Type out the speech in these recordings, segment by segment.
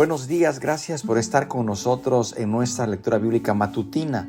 Buenos días, gracias por estar con nosotros en nuestra lectura bíblica matutina.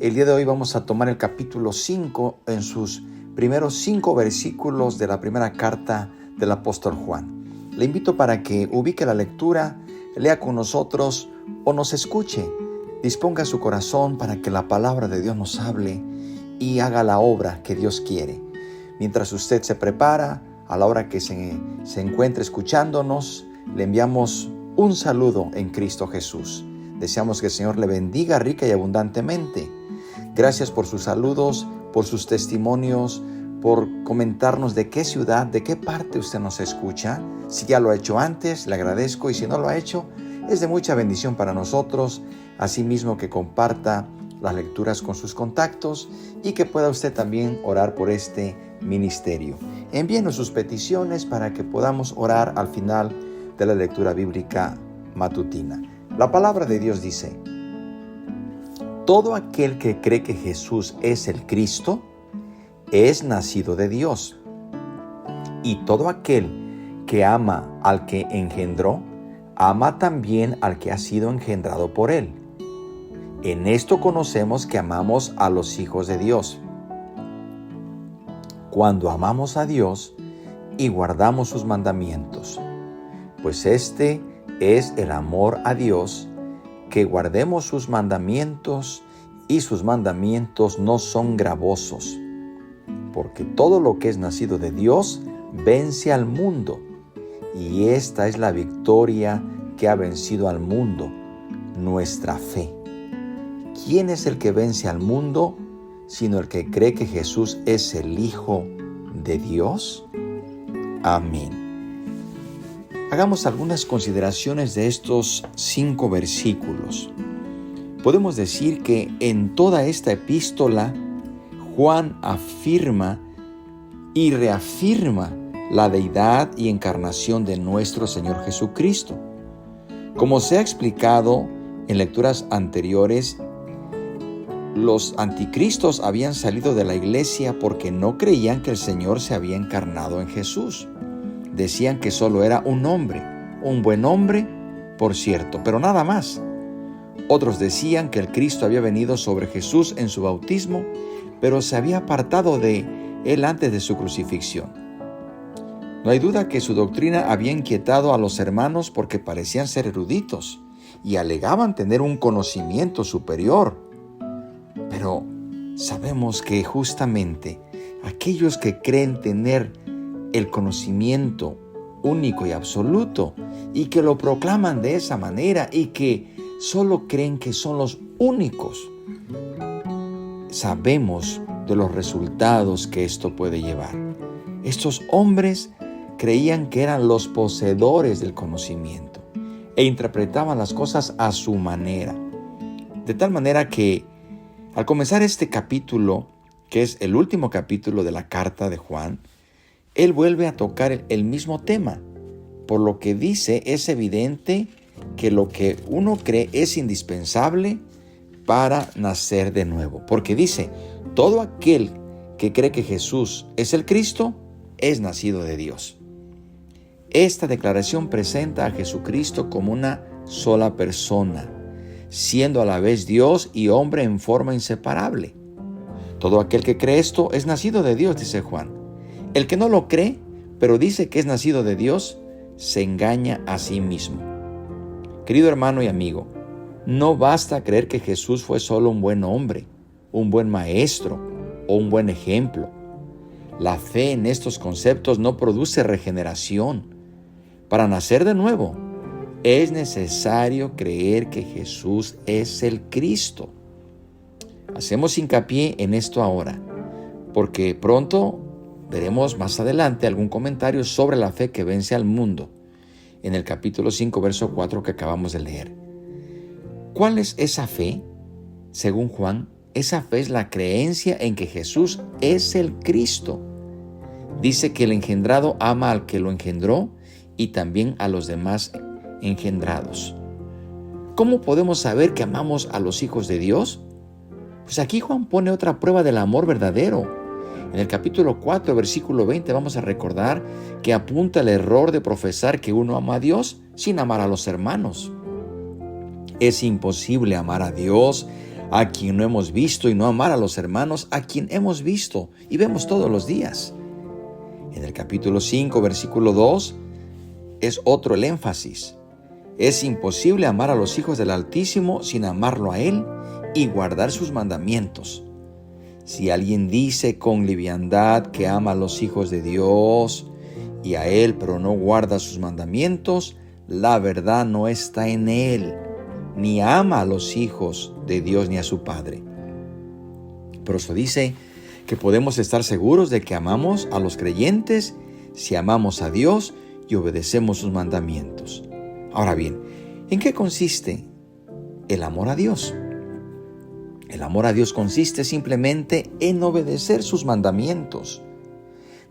El día de hoy vamos a tomar el capítulo 5 en sus primeros 5 versículos de la primera carta del apóstol Juan. Le invito para que ubique la lectura, lea con nosotros o nos escuche. Disponga su corazón para que la palabra de Dios nos hable y haga la obra que Dios quiere. Mientras usted se prepara, a la hora que se encuentre escuchándonos, le enviamos un saludo en Cristo Jesús. Deseamos que el Señor le bendiga rica y abundantemente. Gracias por sus saludos, por sus testimonios, por comentarnos de qué ciudad, de qué parte usted nos escucha. Si ya lo ha hecho antes, le agradezco, y si no lo ha hecho, es de mucha bendición para nosotros. Asimismo, que comparta las lecturas con sus contactos y que pueda usted también orar por este ministerio. Envíenos sus peticiones para que podamos orar al final de la lectura bíblica matutina. La palabra de Dios dice: todo aquel que cree que Jesús es el Cristo es nacido de Dios, y todo aquel que ama al que engendró, ama también al que ha sido engendrado por él. En esto conocemos que amamos a los hijos de Dios, cuando amamos a Dios y guardamos sus mandamientos. Pues este es el amor a Dios, que guardemos sus mandamientos, y sus mandamientos no son gravosos, porque todo lo que es nacido de Dios vence al mundo, y esta es la victoria que ha vencido al mundo, nuestra fe. ¿Quién es el que vence al mundo, sino el que cree que Jesús es el Hijo de Dios? Amén. Hagamos algunas consideraciones de estos 5 versículos. Podemos decir que en toda esta epístola, Juan afirma y reafirma la deidad y encarnación de nuestro Señor Jesucristo. Como se ha explicado en lecturas anteriores, los anticristos habían salido de la iglesia porque no creían que el Señor se había encarnado en Jesús. Decían que solo era un hombre, un buen hombre, por cierto, pero nada más. Otros decían que el Cristo había venido sobre Jesús en su bautismo, pero se había apartado de él antes de su crucifixión. No hay duda que su doctrina había inquietado a los hermanos porque parecían ser eruditos y alegaban tener un conocimiento superior. Pero sabemos que justamente aquellos que creen tener el conocimiento único y absoluto, y que lo proclaman de esa manera, y que solo creen que son los únicos, sabemos de los resultados que esto puede llevar. Estos hombres creían que eran los poseedores del conocimiento e interpretaban las cosas a su manera. De tal manera que al comenzar este capítulo, que es el último capítulo de la carta de Juan, él vuelve a tocar el mismo tema. Por lo que dice, es evidente que lo que uno cree es indispensable para nacer de nuevo. Porque dice, todo aquel que cree que Jesús es el Cristo es nacido de Dios. Esta declaración presenta a Jesucristo como una sola persona, siendo a la vez Dios y hombre en forma inseparable. Todo aquel que cree esto es nacido de Dios, dice Juan. El que no lo cree, pero dice que es nacido de Dios, se engaña a sí mismo. Querido hermano y amigo, no basta creer que Jesús fue solo un buen hombre, un buen maestro o un buen ejemplo. La fe en estos conceptos no produce regeneración. Para nacer de nuevo, es necesario creer que Jesús es el Cristo. Hacemos hincapié en esto ahora, porque pronto veremos más adelante algún comentario sobre la fe que vence al mundo, en el capítulo 5, verso 4 que acabamos de leer. ¿Cuál es esa fe? Según Juan, esa fe es la creencia en que Jesús es el Cristo. Dice que el engendrado ama al que lo engendró y también a los demás engendrados. ¿Cómo podemos saber que amamos a los hijos de Dios? Pues aquí Juan pone otra prueba del amor verdadero. En el capítulo 4, versículo 20, vamos a recordar que apunta el error de profesar que uno ama a Dios sin amar a los hermanos. Es imposible amar a Dios a quien no hemos visto y no amar a los hermanos a quien hemos visto y vemos todos los días. En el capítulo 5, versículo 2, es otro el énfasis. Es imposible amar a los hijos del Altísimo sin amarlo a Él y guardar sus mandamientos. Si alguien dice con liviandad que ama a los hijos de Dios y a Él, pero no guarda sus mandamientos, la verdad no está en Él, ni ama a los hijos de Dios ni a su Padre. Por eso dice que podemos estar seguros de que amamos a los creyentes si amamos a Dios y obedecemos sus mandamientos. Ahora bien, ¿en qué consiste el amor a Dios? El amor a Dios consiste simplemente en obedecer sus mandamientos.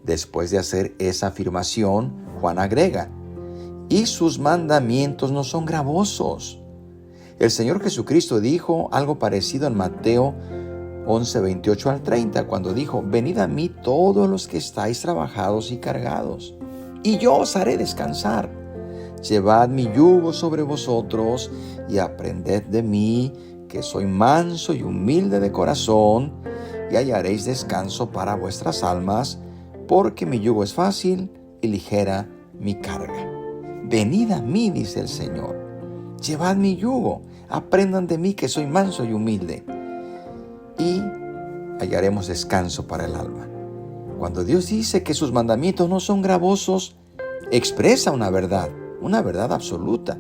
Después de hacer esa afirmación, Juan agrega: y sus mandamientos no son gravosos. El Señor Jesucristo dijo algo parecido en Mateo 11, 28 al 30, cuando dijo: venid a mí todos los que estáis trabajados y cargados, y yo os haré descansar. Llevad mi yugo sobre vosotros y aprended de mí, que soy manso y humilde de corazón, y hallaréis descanso para vuestras almas, porque mi yugo es fácil y ligera mi carga. Venid a mí, dice el Señor. Llevad mi yugo, aprendan de mí que soy manso y humilde, y hallaremos descanso para el alma. Cuando Dios dice que sus mandamientos no son gravosos, expresa una verdad absoluta.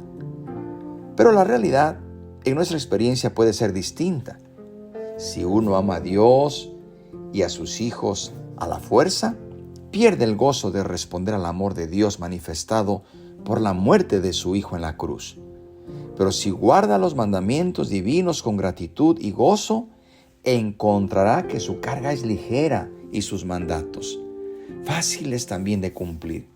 Pero la realidad en nuestra experiencia puede ser distinta. Si uno ama a Dios y a sus hijos a la fuerza, pierde el gozo de responder al amor de Dios manifestado por la muerte de su Hijo en la cruz. Pero si guarda los mandamientos divinos con gratitud y gozo, encontrará que su carga es ligera y sus mandatos fáciles también de cumplir.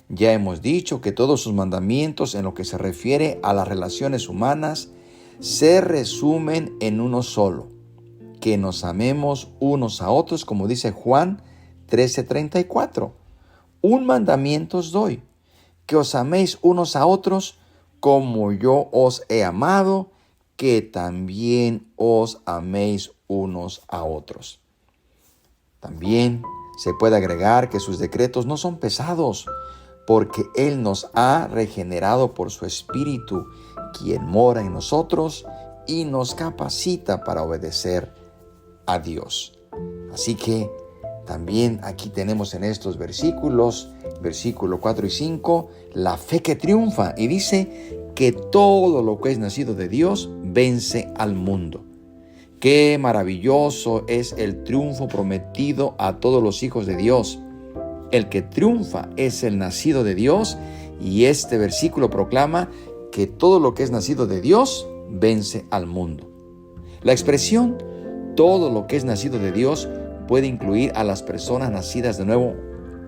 Ya hemos dicho que todos sus mandamientos en lo que se refiere a las relaciones humanas se resumen en uno solo: que nos amemos unos a otros, como dice Juan 13:34. Un mandamiento os doy, que os améis unos a otros como yo os he amado, que también os améis unos a otros. También se puede agregar que sus decretos no son pesados, porque Él nos ha regenerado por su Espíritu, quien mora en nosotros y nos capacita para obedecer a Dios. Así que también aquí tenemos en estos versículos, versículo 4 y 5, la fe que triunfa, y dice que todo lo que es nacido de Dios vence al mundo. Qué maravilloso es el triunfo prometido a todos los hijos de Dios. El que triunfa es el nacido de Dios, y este versículo proclama que todo lo que es nacido de Dios vence al mundo. La expresión todo lo que es nacido de Dios puede incluir a las personas nacidas de nuevo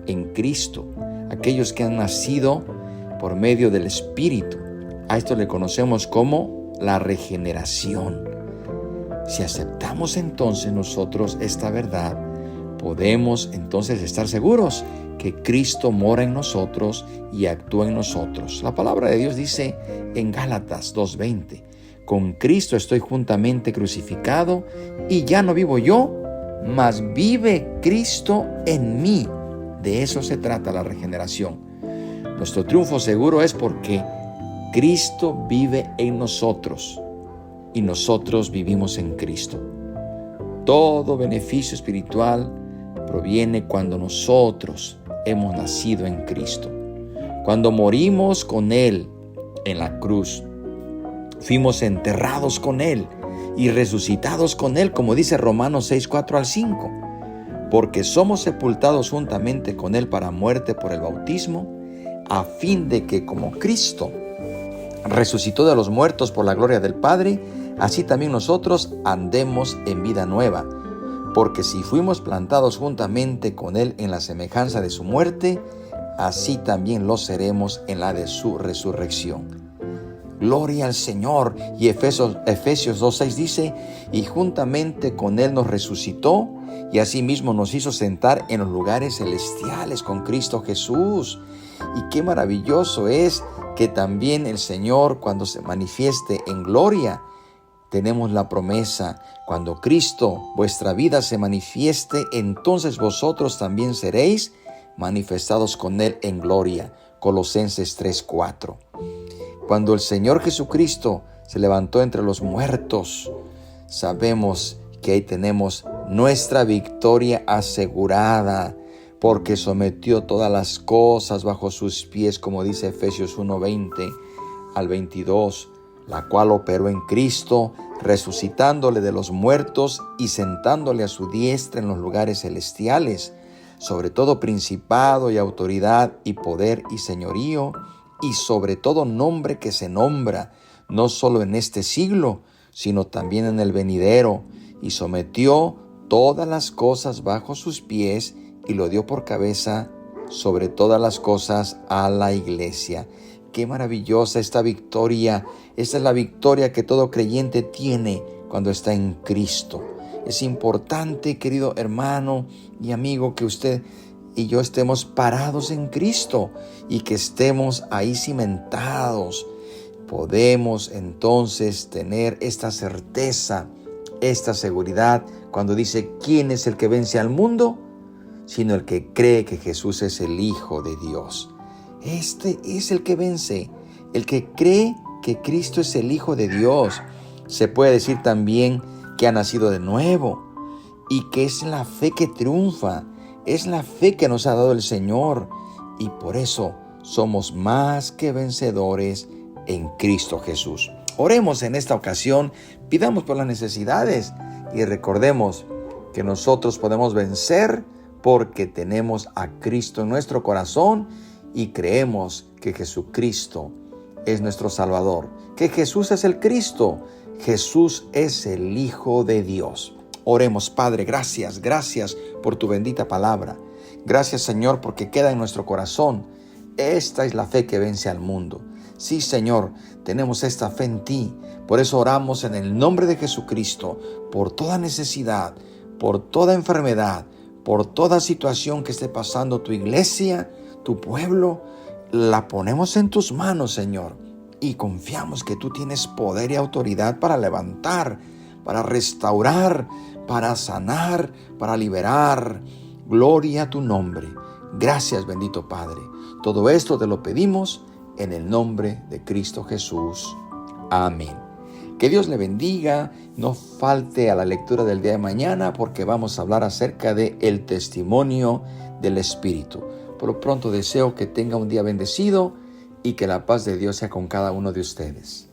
en Cristo, aquellos que han nacido por medio del Espíritu. A esto le conocemos como la regeneración. Si aceptamos entonces nosotros esta verdad, podemos entonces estar seguros que Cristo mora en nosotros y actúa en nosotros. La palabra de Dios dice en Gálatas 2:20, con Cristo estoy juntamente crucificado, y ya no vivo yo, mas vive Cristo en mí. De eso se trata la regeneración. Nuestro triunfo seguro es porque Cristo vive en nosotros y nosotros vivimos en Cristo. Todo beneficio espiritual proviene cuando nosotros hemos nacido en Cristo. Cuando morimos con Él en la cruz, fuimos enterrados con Él y resucitados con Él, como dice Romanos 6, 4 al 5. Porque somos sepultados juntamente con Él para muerte por el bautismo, a fin de que como Cristo resucitó de los muertos por la gloria del Padre, así también nosotros andemos en vida nueva. Porque si fuimos plantados juntamente con Él en la semejanza de su muerte, así también lo seremos en la de su resurrección. Gloria al Señor. Y Efesios 2:6 dice, y juntamente con Él nos resucitó y asimismo nos hizo sentar en los lugares celestiales con Cristo Jesús. Y qué maravilloso es que también el Señor, cuando se manifieste en gloria, tenemos la promesa: cuando Cristo, vuestra vida, se manifieste, entonces vosotros también seréis manifestados con Él en gloria. Colosenses 3:4. Cuando el Señor Jesucristo se levantó entre los muertos, sabemos que ahí tenemos nuestra victoria asegurada, porque sometió todas las cosas bajo sus pies, como dice Efesios 1:20 al 22, la cual operó en Cristo, resucitándole de los muertos y sentándole a su diestra en los lugares celestiales, sobre todo principado y autoridad y poder y señorío, y sobre todo nombre que se nombra, no solo en este siglo, sino también en el venidero, y sometió todas las cosas bajo sus pies, y lo dio por cabeza sobre todas las cosas a la iglesia. Qué maravillosa esta victoria. Esta es la victoria que todo creyente tiene cuando está en Cristo. Es importante, querido hermano y amigo, que usted y yo estemos parados en Cristo y que estemos ahí cimentados. Podemos entonces tener esta certeza, esta seguridad, cuando dice: ¿quién es el que vence al mundo? Sino el que cree que Jesús es el Hijo de Dios. Este es el que vence, el que cree que Cristo es el Hijo de Dios. Se puede decir también que ha nacido de nuevo y que es la fe que triunfa, es la fe que nos ha dado el Señor, y por eso somos más que vencedores en Cristo Jesús. Oremos en esta ocasión, pidamos por las necesidades y recordemos que nosotros podemos vencer porque tenemos a Cristo en nuestro corazón y creemos que Jesucristo es nuestro Salvador, que Jesús es el Cristo, Jesús es el Hijo de Dios. Oremos. Padre, gracias por tu bendita palabra. Gracias, Señor, porque queda en nuestro corazón. Esta es la fe que vence al mundo. Sí, Señor, tenemos esta fe en ti. Por eso oramos en el nombre de Jesucristo, por toda necesidad, por toda enfermedad, por toda situación que esté pasando tu iglesia, tu pueblo. La ponemos en tus manos, Señor, y confiamos que tú tienes poder y autoridad para levantar, para restaurar, para sanar, para liberar. Gloria a tu nombre. Gracias, bendito Padre. Todo esto te lo pedimos en el nombre de Cristo Jesús. Amén. Que Dios le bendiga. No falte a la lectura del día de mañana, porque vamos a hablar acerca de el testimonio del Espíritu. Por lo pronto deseo que tenga un día bendecido y que la paz de Dios sea con cada uno de ustedes.